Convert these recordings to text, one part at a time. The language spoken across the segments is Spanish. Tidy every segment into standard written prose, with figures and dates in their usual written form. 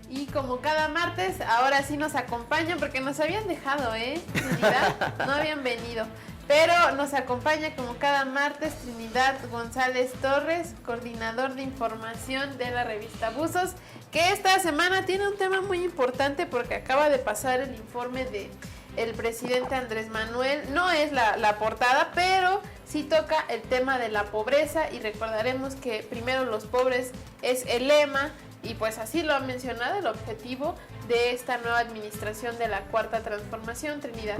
Y como cada martes, ahora sí nos acompañan porque nos habían dejado, Trinidad, no habían venido. Pero nos acompaña como cada martes Trinidad González Torres, coordinador de información de la revista Buzos, que esta semana tiene un tema muy importante porque acaba de pasar el informe de el presidente Andrés Manuel. No es la portada, pero sí toca el tema de la pobreza y recordaremos que primero los pobres es el lema y pues así lo ha mencionado el objetivo de esta nueva administración de la Cuarta Transformación, Trinidad.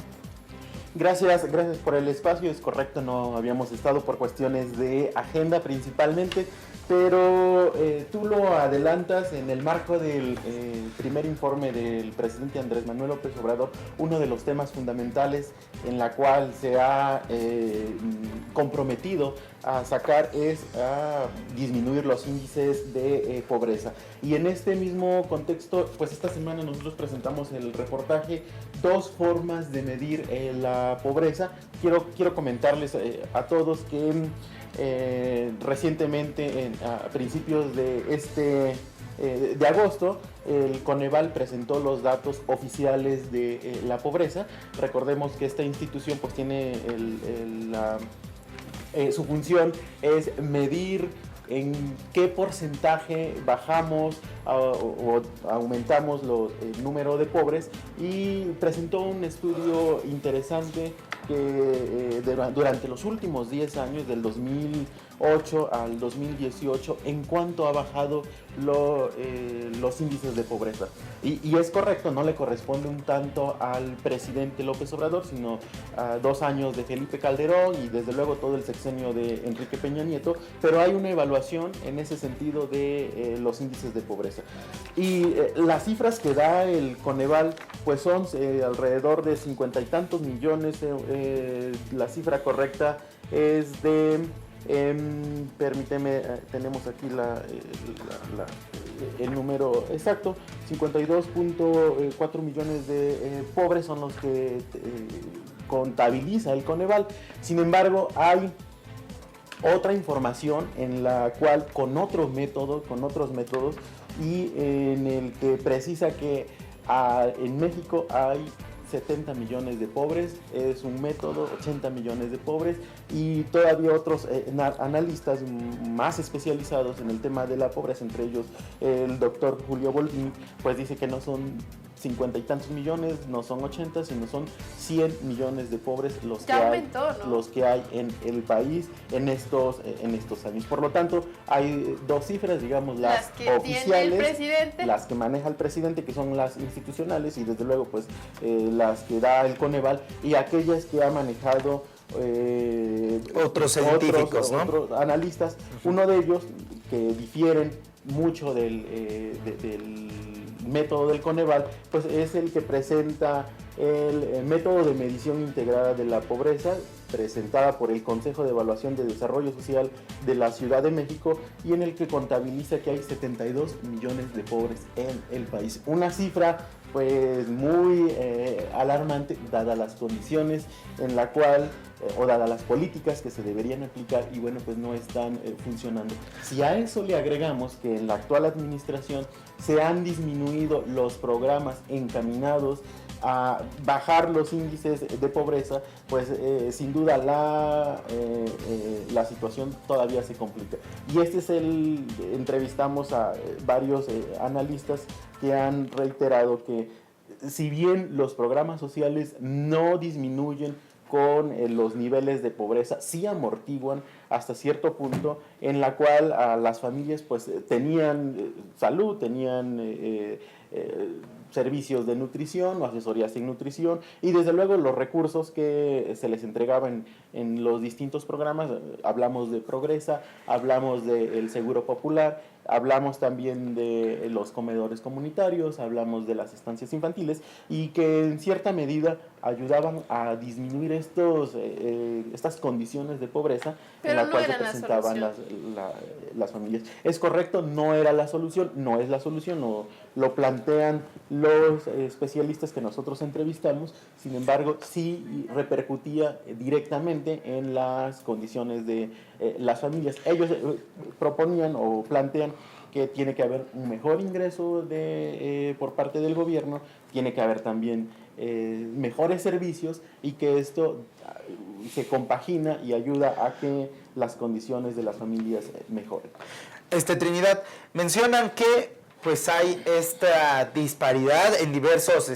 Gracias por el espacio, es correcto, no habíamos estado por cuestiones de agenda principalmente, pero tú lo adelantas en el marco del primer informe del presidente Andrés Manuel López Obrador. Uno de los temas fundamentales en la cual se ha comprometido a sacar es a disminuir los índices de pobreza. Y en este mismo contexto, pues esta semana nosotros presentamos el reportaje Dos formas de medir la pobreza. Quiero comentarles a todos que recientemente, a principios de agosto, el Coneval presentó los datos oficiales de la pobreza. Recordemos que esta institución pues tiene su función es medir en qué porcentaje bajamos o aumentamos el número de pobres, y presentó un estudio interesante que durante los últimos 10 años, del 2008 al 2018, en cuanto ha bajado los índices de pobreza. Y es correcto, no le corresponde un tanto al presidente López Obrador, sino a 2 años de Felipe Calderón y desde luego todo el sexenio de Enrique Peña Nieto, pero hay una evaluación en ese sentido de los índices de pobreza. Y las cifras que da el Coneval pues son alrededor de 50 y tantos millones. La cifra correcta es de, permíteme, tenemos aquí el número exacto, 52.4 millones de pobres son los que contabiliza el Coneval. Sin embargo, hay otra información en la cual con otros métodos y en el que precisa que en México hay 70 millones de pobres, es un método, 80 millones de pobres, y todavía otros analistas más especializados en el tema de la pobreza, entre ellos el doctor Julio Bolín, pues dice que no son 50 y tantos millones, no son 80, sino son 100 millones de pobres los que hay en el país en estos años. Por lo tanto, hay dos cifras, digamos, las que oficiales, tiene el presidente, las que maneja el presidente, que son las institucionales, y desde luego pues las que da el Coneval, y aquellas que ha manejado otros científicos, otros analistas. Uno de ellos, que difieren mucho del método del Coneval, pues es el que presenta el método de medición integrada de la pobreza, presentada por el Consejo de Evaluación de Desarrollo Social de la Ciudad de México, y en el que contabiliza que hay 72 millones de pobres en el país. Una cifra pues muy alarmante, dadas las condiciones en la cual o dadas las políticas que se deberían aplicar y bueno, pues no están funcionando. Si a eso le agregamos que en la actual administración se han disminuido los programas encaminados a bajar los índices de pobreza, pues sin duda la situación todavía se complica. Y entrevistamos a varios analistas que han reiterado que si bien los programas sociales no disminuyen con los niveles de pobreza, sí amortiguan hasta cierto punto, en la cual a las familias pues tenían salud, tenían servicios de nutrición o asesorías en nutrición, y desde luego los recursos que se les entregaban en los distintos programas. Hablamos de Progresa, hablamos del Seguro Popular, hablamos también de los comedores comunitarios, hablamos de las estancias infantiles, y que en cierta medida ayudaban a disminuir estas condiciones de pobreza. Pero en la cual se presentaban las familias. Es correcto, no era la solución, no es la solución, lo plantean los especialistas que nosotros entrevistamos. Sin embargo, sí repercutía directamente en las condiciones de las familias. Ellos proponían o plantean que tiene que haber un mejor ingreso por parte del gobierno, tiene que haber también mejores servicios y que esto se compagina y ayuda a que las condiciones de las familias mejoren. Trinidad, mencionan que pues hay esta disparidad en diversos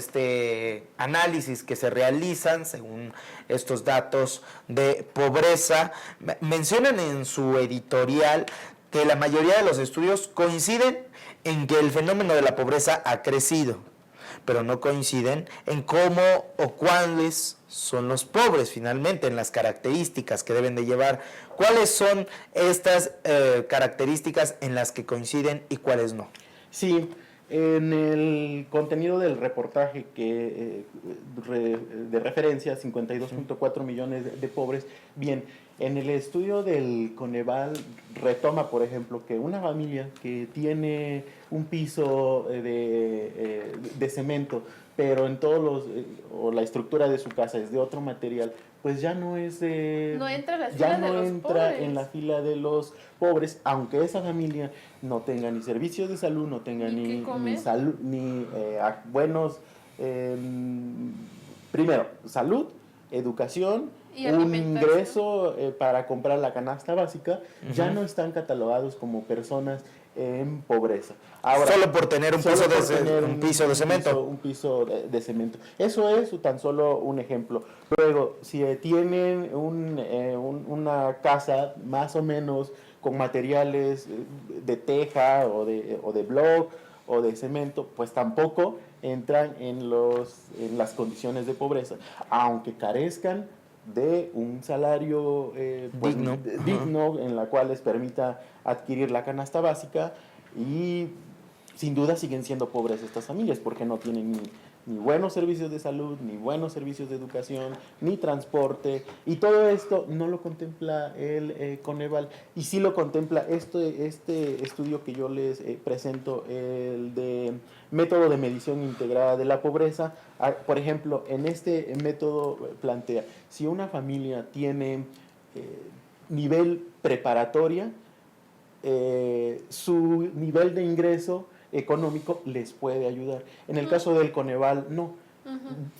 análisis que se realizan según estos datos de pobreza. Mencionan en su editorial que la mayoría de los estudios coinciden en que el fenómeno de la pobreza ha crecido, pero no coinciden en cómo o cuáles son los pobres finalmente, en las características que deben de llevar. ¿Cuáles son estas características en las que coinciden y cuáles no? Sí, en el contenido del reportaje de referencia, 52.4 millones de pobres, bien, en el estudio del Coneval retoma, por ejemplo, que una familia que tiene un piso de cemento, pero en todos o la estructura de su casa es de otro material, pues ya no es no entra en la fila de los pobres, aunque esa familia no tenga ni servicios de salud, no tenga ni salud, ni buenos, primero, salud, educación, y un ingreso para comprar la canasta básica, ya no están catalogados como personas en pobreza. Ahora, solo por tener un piso de cemento. Un piso de cemento. Eso es tan solo un ejemplo. Luego, si tienen una casa más o menos con materiales de teja o de block o de cemento, pues tampoco entran en las condiciones de pobreza, aunque carezcan de un salario digno en la cual les permita adquirir la canasta básica, y sin duda siguen siendo pobres estas familias porque no tienen ni buenos servicios de salud, ni buenos servicios de educación, ni transporte, y todo esto no lo contempla el Coneval, y sí lo contempla este estudio que yo les presento, el de método de medición integrada de la pobreza. Por ejemplo, en este método plantea, si una familia tiene nivel preparatoria, su nivel de ingreso económico les puede ayudar. En el caso del Coneval, no.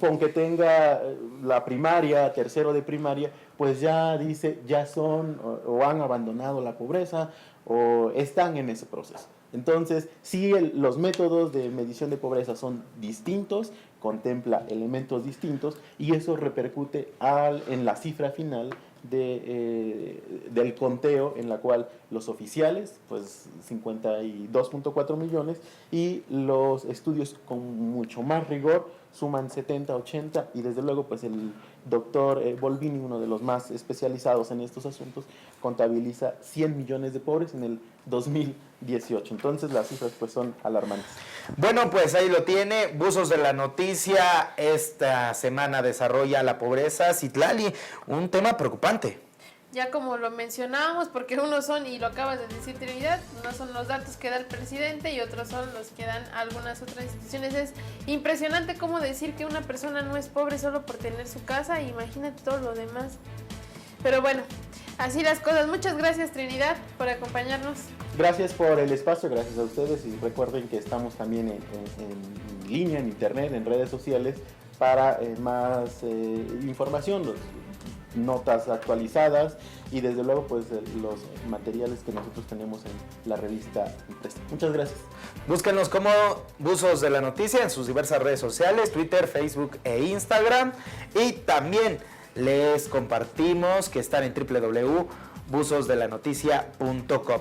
Aunque tenga la primaria, tercero de primaria, pues ya dice, ya son o han abandonado la pobreza o están en ese proceso. Entonces, sí, los métodos de medición de pobreza son distintos, contempla elementos distintos, y eso repercute en la cifra final del conteo, en la cual los oficiales, pues 52.4 millones, y los estudios con mucho más rigor suman 70, 80, y desde luego pues el doctor Bolvini, uno de los más especializados en estos asuntos, contabiliza 100 millones de pobres en el 2018. Entonces las cifras pues son alarmantes. Bueno, pues ahí lo tiene, Buzos de la Noticia esta semana desarrolla la pobreza. Citlali, un tema preocupante. Ya como lo mencionábamos, porque unos son, y lo acabas de decir Trinidad, unos son los datos que da el presidente y otros son los que dan algunas otras instituciones. Es impresionante cómo decir que una persona no es pobre solo por tener su casa, imagínate todo lo demás. Pero bueno, así las cosas. Muchas gracias Trinidad por acompañarnos. Gracias por el espacio, gracias a ustedes, y recuerden que estamos también en línea, en internet, en redes sociales, para más información, notas actualizadas y desde luego pues los materiales que nosotros tenemos en la revista impresa. Muchas gracias. Búsquenos como Buzos de la Noticia en sus diversas redes sociales, Twitter, Facebook e Instagram, y también les compartimos que están en www.buzosdelanoticia.com.